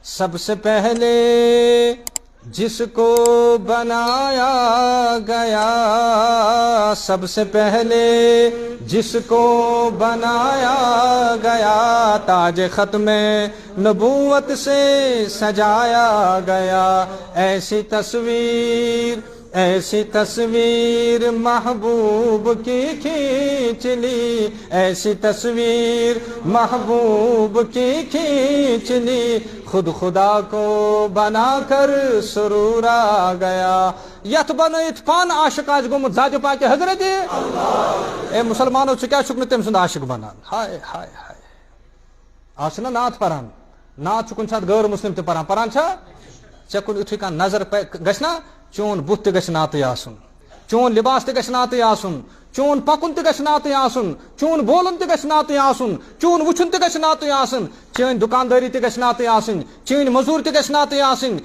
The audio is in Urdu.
سب سے پہلے جس کو بنایا گیا، سب سے پہلے جس کو بنایا گیا، تاج ختم نبوت سے سجایا گیا، ایسی تصویر محبوب کی کھینچ لی، ایسی تصویر محبوب کی کھینچ لی، خود خدا کو بنا کر سرور آ گیا۔ یت بنائت پان عاشق آج گومت ذات پاک حضرت اے مسلمانو ژٕ کیٛاہ چھُکھ نہٕ تٔمۍ سُنٛد عاشق بنان؟ ہائے ہائے ہائے، آز چھُنا نعت پران، نعت چھُ کُنہِ ساتہٕ غٲر مسلم تہِ پران چھا؟ ژےٚ کُن یُتھُے کانٛہہ نظر گژھِ نا، چون بُتھ تہِ گژھِ نعتٕے آسُن، چون لباس تہِ گژھِ نعتٕے آسُن، چون پکُن تہِ گژھِ نعتٕے آسُن، چون بولُن تہِ گژھِ نعتٕے آسُن، چون وٕچھُن تہِ گژھِ نعتٕے آسُن، چٲنۍ دُکاندٲری تہِ گژھِ نعتٕے آسٕنۍ، چٲنۍ مزوٗرۍ تہِ گژھِ نعتٕے آسٕنۍ،